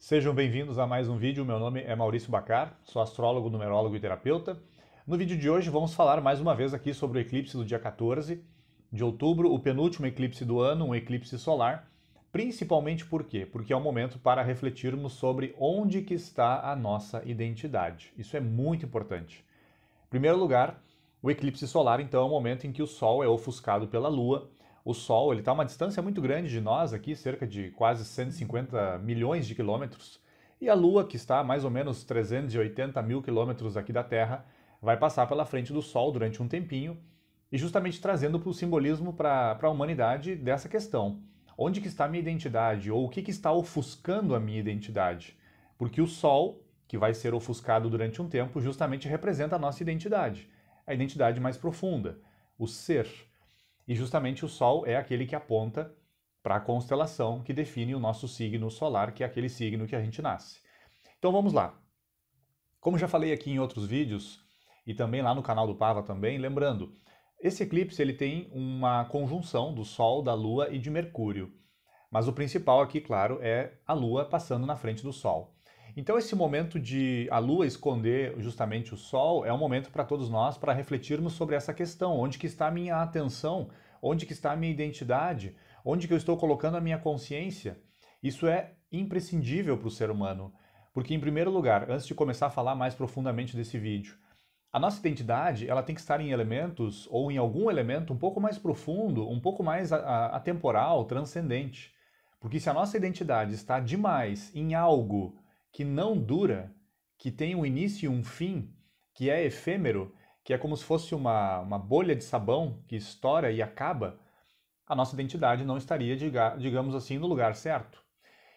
Sejam bem-vindos a mais um vídeo. Meu nome é Maurício Bacar, sou astrólogo, numerólogo e terapeuta. No vídeo de hoje vamos falar mais uma vez aqui sobre o eclipse do dia 14 de outubro, o penúltimo eclipse do ano, um eclipse solar. Principalmente por quê? Porque é um momento para refletirmos sobre onde que está a nossa identidade. Isso é muito importante. Em primeiro lugar, o eclipse solar, então, é o momento em que o Sol é ofuscado pela Lua. O Sol está a uma distância muito grande de nós aqui, cerca de quase 150 milhões de quilômetros. E a Lua, que está a mais ou menos 380 mil quilômetros aqui da Terra, vai passar pela frente do Sol durante um tempinho e justamente trazendo para o simbolismo para a humanidade dessa questão. Onde que está a minha identidade? Ou o que está ofuscando a minha identidade? Porque o Sol, que vai ser ofuscado durante um tempo, justamente representa a nossa identidade. A identidade mais profunda, o ser. E justamente o Sol é aquele que aponta para a constelação que define o nosso signo solar, que é aquele signo que a gente nasce. Então vamos lá. Como já falei aqui em outros vídeos, e também lá no canal do Pava também, lembrando, esse eclipse ele tem uma conjunção do Sol, da Lua e de Mercúrio. Mas o principal aqui, claro, é a Lua passando na frente do Sol. Então esse momento de a Lua esconder justamente o Sol é um momento para todos nós para refletirmos sobre essa questão. Onde que está a minha atenção? Onde que está a minha identidade? Onde que eu estou colocando a minha consciência? Isso é imprescindível para o ser humano. Porque, em primeiro lugar, antes de começar a falar mais profundamente desse vídeo, a nossa identidade ela tem que estar em elementos ou em algum elemento um pouco mais profundo, um pouco mais atemporal, transcendente. Porque se a nossa identidade está demais em algo que não dura, que tem um início e um fim, que é efêmero, que é como se fosse uma bolha de sabão que estoura e acaba, a nossa identidade não estaria, digamos assim, no lugar certo.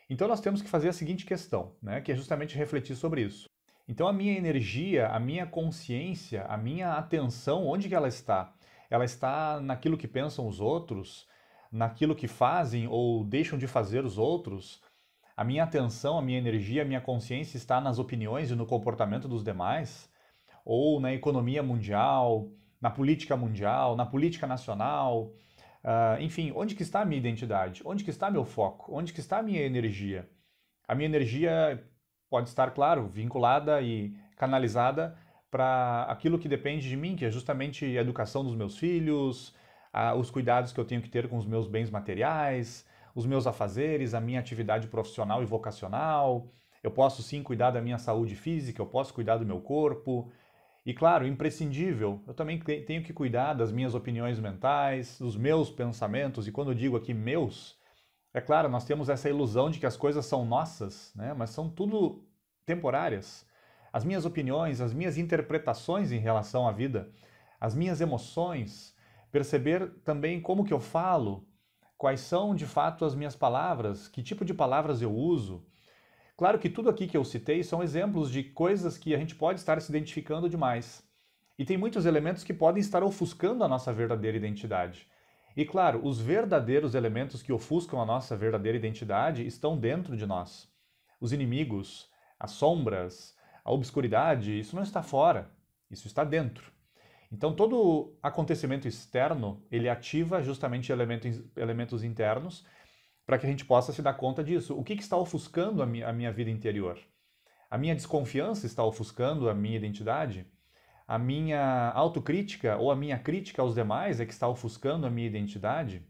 Então nós temos que fazer a seguinte questão, né, que é justamente refletir sobre isso. Então a minha energia, a minha consciência, a minha atenção, onde que ela está? Ela está naquilo que pensam os outros, naquilo que fazem ou deixam de fazer os outros? A minha atenção, a minha energia, a minha consciência está nas opiniões e no comportamento dos demais? Ou na economia mundial, na política mundial, na política nacional? Enfim, onde que está a minha identidade? Onde que está meu foco? Onde que está a minha energia? A minha energia pode estar, claro, vinculada e canalizada para aquilo que depende de mim, que é justamente a educação dos meus filhos, os cuidados que eu tenho que ter com os meus bens materiais, os meus afazeres, a minha atividade profissional e vocacional. Eu posso sim cuidar da minha saúde física, eu posso cuidar do meu corpo. E claro, imprescindível, eu também tenho que cuidar das minhas opiniões mentais, dos meus pensamentos, e quando eu digo aqui meus, é claro, nós temos essa ilusão de que as coisas são nossas, né? Mas são tudo temporárias. As minhas opiniões, as minhas interpretações em relação à vida, as minhas emoções, perceber também como que eu falo, quais são de fato as minhas palavras, que tipo de palavras eu uso. Claro que tudo aqui que eu citei são exemplos de coisas que a gente pode estar se identificando demais. E tem muitos elementos que podem estar ofuscando a nossa verdadeira identidade. E claro, os verdadeiros elementos que ofuscam a nossa verdadeira identidade estão dentro de nós. Os inimigos, as sombras, a obscuridade, isso não está fora, isso está dentro. Então todo acontecimento externo, ele ativa justamente elementos internos para que a gente possa se dar conta disso. O que está ofuscando a minha vida interior? A minha desconfiança está ofuscando a minha identidade? A minha autocrítica ou a minha crítica aos demais é que está ofuscando a minha identidade?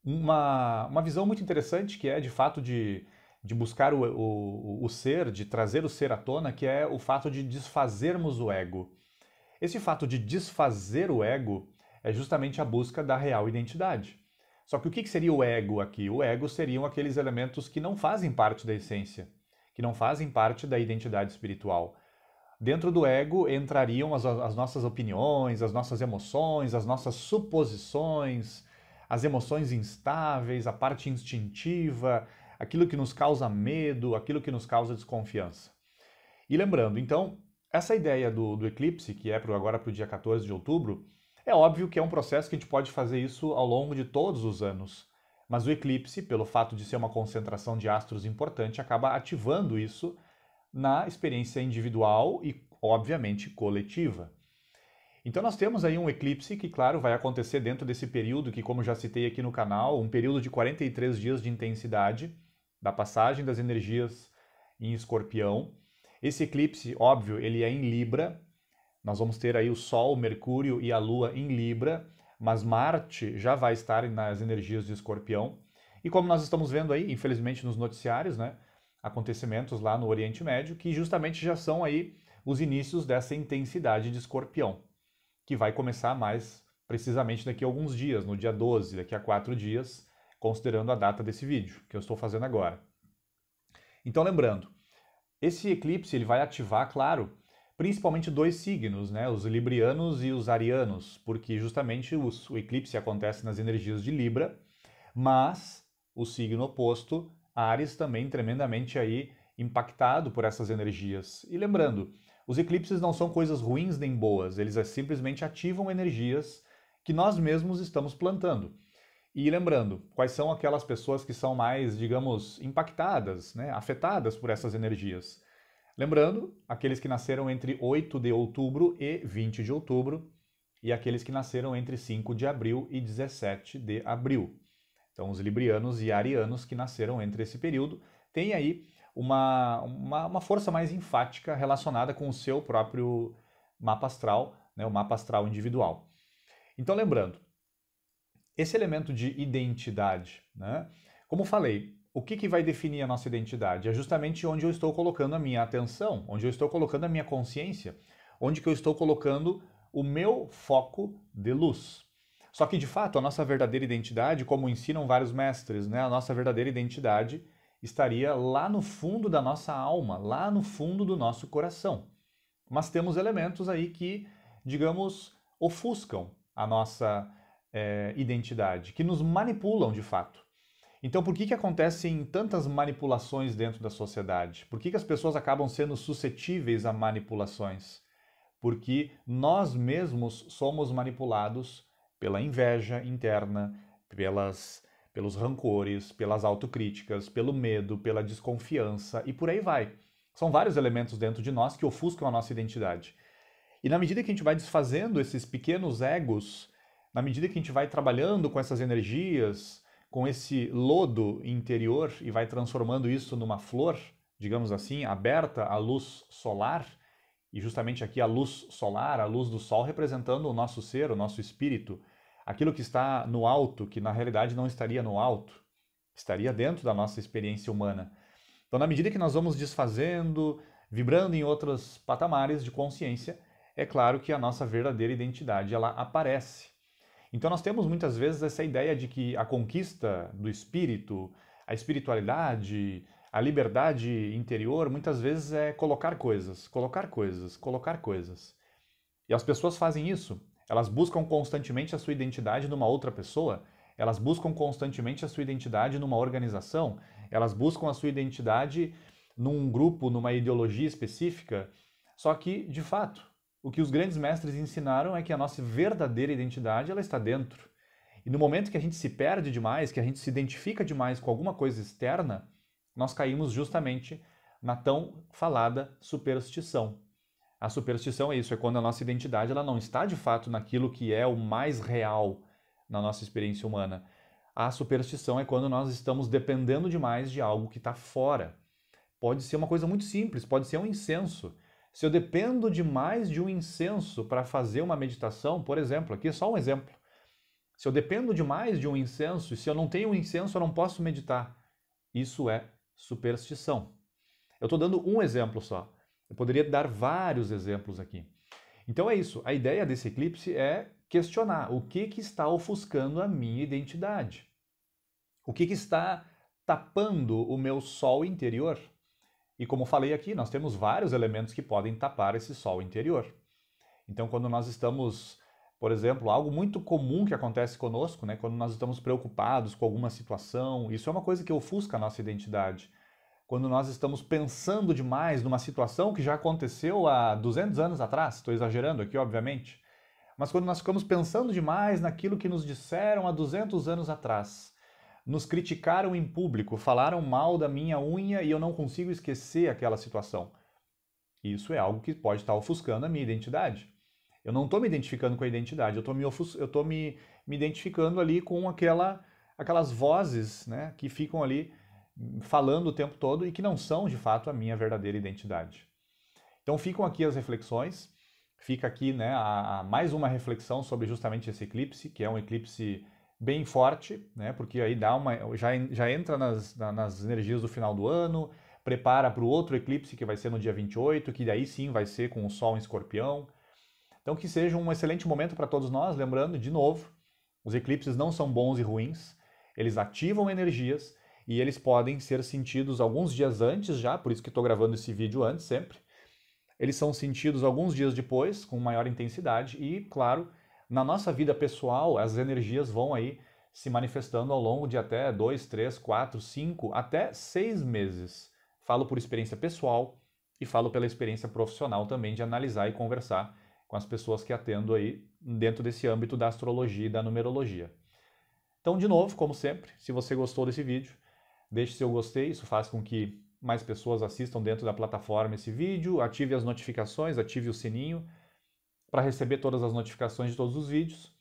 Uma visão muito interessante que é de fato de buscar o ser, de trazer o ser à tona, que é o fato de desfazermos o ego. Esse fato de desfazer o ego é justamente a busca da real identidade. Só que o que seria o ego aqui? O ego seriam aqueles elementos que não fazem parte da essência, que não fazem parte da identidade espiritual. Dentro do ego entrariam as nossas opiniões, as nossas emoções, as nossas suposições, as emoções instáveis, a parte instintiva, aquilo que nos causa medo, aquilo que nos causa desconfiança. E lembrando, então, essa ideia do eclipse, que é agora para o dia 14 de outubro, é óbvio que é um processo que a gente pode fazer isso ao longo de todos os anos. Mas o eclipse, pelo fato de ser uma concentração de astros importante, acaba ativando isso na experiência individual e, obviamente, coletiva. Então nós temos aí um eclipse que, claro, vai acontecer dentro desse período que, como já citei aqui no canal, um período de 43 dias de intensidade, da passagem das energias em Escorpião. Esse eclipse, óbvio, ele é em Libra. Nós vamos ter aí o Sol, Mercúrio e a Lua em Libra, mas Marte já vai estar nas energias de Escorpião. E como nós estamos vendo aí, infelizmente nos noticiários, né, acontecimentos lá no Oriente Médio, que justamente já são aí os inícios dessa intensidade de Escorpião, que vai começar mais precisamente daqui a alguns dias, no dia 12, daqui a 4 dias, considerando a data desse vídeo, que eu estou fazendo agora. Então, lembrando, esse eclipse ele vai ativar, claro, principalmente dois signos, né, os librianos e os arianos, porque justamente o eclipse acontece nas energias de Libra, mas o signo oposto, Áries, também tremendamente aí impactado por essas energias. E lembrando, os eclipses não são coisas ruins nem boas, eles simplesmente ativam energias que nós mesmos estamos plantando. E lembrando, quais são aquelas pessoas que são mais, digamos, impactadas, né, afetadas por essas energias? Lembrando, aqueles que nasceram entre 8 de outubro e 20 de outubro, e aqueles que nasceram entre 5 de abril e 17 de abril. Então, os librianos e arianos que nasceram entre esse período têm aí uma força mais enfática relacionada com o seu próprio mapa astral, né, o mapa astral individual. Então, lembrando, esse elemento de identidade, né, como falei, o que vai definir a nossa identidade? É justamente onde eu estou colocando a minha atenção, onde eu estou colocando a minha consciência, onde que eu estou colocando o meu foco de luz. Só que, de fato, a nossa verdadeira identidade, como ensinam vários mestres, né, a nossa verdadeira identidade estaria lá no fundo da nossa alma, lá no fundo do nosso coração. Mas temos elementos aí que, digamos, ofuscam a nossa identidade, que nos manipulam de fato. Então, por que acontecem tantas manipulações dentro da sociedade? Por que as pessoas acabam sendo suscetíveis a manipulações? Porque nós mesmos somos manipulados pela inveja interna, pelos rancores, pelas autocríticas, pelo medo, pela desconfiança e por aí vai. São vários elementos dentro de nós que ofuscam a nossa identidade. E na medida que a gente vai desfazendo esses pequenos egos, na medida que a gente vai trabalhando com essas energias, com esse lodo interior e vai transformando isso numa flor, digamos assim, aberta à luz solar, e justamente aqui a luz solar, a luz do sol representando o nosso ser, o nosso espírito, aquilo que está no alto, que na realidade não estaria no alto, estaria dentro da nossa experiência humana. Então, na medida que nós vamos desfazendo, vibrando em outros patamares de consciência, é claro que a nossa verdadeira identidade ela aparece. Então nós temos muitas vezes essa ideia de que a conquista do espírito, a espiritualidade, a liberdade interior, muitas vezes é colocar coisas, colocar coisas, colocar coisas. E as pessoas fazem isso. Elas buscam constantemente a sua identidade numa outra pessoa, elas buscam constantemente a sua identidade numa organização, elas buscam a sua identidade num grupo, numa ideologia específica. Só que, de fato, o que os grandes mestres ensinaram é que a nossa verdadeira identidade ela está dentro. E no momento que a gente se perde demais, que a gente se identifica demais com alguma coisa externa, nós caímos justamente na tão falada superstição. A superstição é isso, é quando a nossa identidade ela não está de fato naquilo que é o mais real na nossa experiência humana. A superstição é quando nós estamos dependendo demais de algo que está fora. Pode ser uma coisa muito simples, pode ser um incenso. Se eu dependo demais de um incenso para fazer uma meditação, por exemplo, aqui é só um exemplo. Se eu dependo demais de um incenso e se eu não tenho um incenso, eu não posso meditar. Isso é superstição. Eu estou dando um exemplo só. Eu poderia dar vários exemplos aqui. Então é isso. A ideia desse eclipse é questionar o que está ofuscando a minha identidade. O que está tapando o meu sol interior. E como falei aqui, nós temos vários elementos que podem tapar esse sol interior. Então, quando nós estamos, por exemplo, algo muito comum que acontece conosco, né, quando nós estamos preocupados com alguma situação, isso é uma coisa que ofusca a nossa identidade. Quando nós estamos pensando demais numa situação que já aconteceu há 200 anos atrás, estou exagerando aqui, obviamente, mas quando nós ficamos pensando demais naquilo que nos disseram há 200 anos atrás, nos criticaram em público, falaram mal da minha unha e eu não consigo esquecer aquela situação. Isso é algo que pode estar ofuscando a minha identidade. Eu não estou me identificando com a identidade, eu estou me identificando ali com aquelas vozes, né, que ficam ali falando o tempo todo e que não são, de fato, a minha verdadeira identidade. Então ficam aqui as reflexões, fica aqui, né, mais uma reflexão sobre justamente esse eclipse, que é um eclipse bem forte, né, porque aí já entra nas energias do final do ano, prepara para o outro eclipse que vai ser no dia 28, que daí sim vai ser com o Sol em Escorpião. Então que seja um excelente momento para todos nós, lembrando, de novo, os eclipses não são bons e ruins, eles ativam energias e eles podem ser sentidos alguns dias antes já, por isso que estou gravando esse vídeo antes sempre. Eles são sentidos alguns dias depois, com maior intensidade, e, claro, na nossa vida pessoal, as energias vão aí se manifestando ao longo de até 2, 3, 4, 5, até 6 meses. Falo por experiência pessoal e falo pela experiência profissional também de analisar e conversar com as pessoas que atendo aí dentro desse âmbito da astrologia e da numerologia. Então, de novo, como sempre, se você gostou desse vídeo, deixe seu gostei, isso faz com que mais pessoas assistam dentro da plataforma esse vídeo, ative as notificações, ative o sininho para receber todas as notificações de todos os vídeos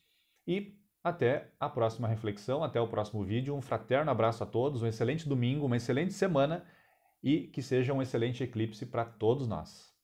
e até a próxima reflexão, até o próximo vídeo. Um fraterno abraço a todos, um excelente domingo, uma excelente semana e que seja um excelente eclipse para todos nós.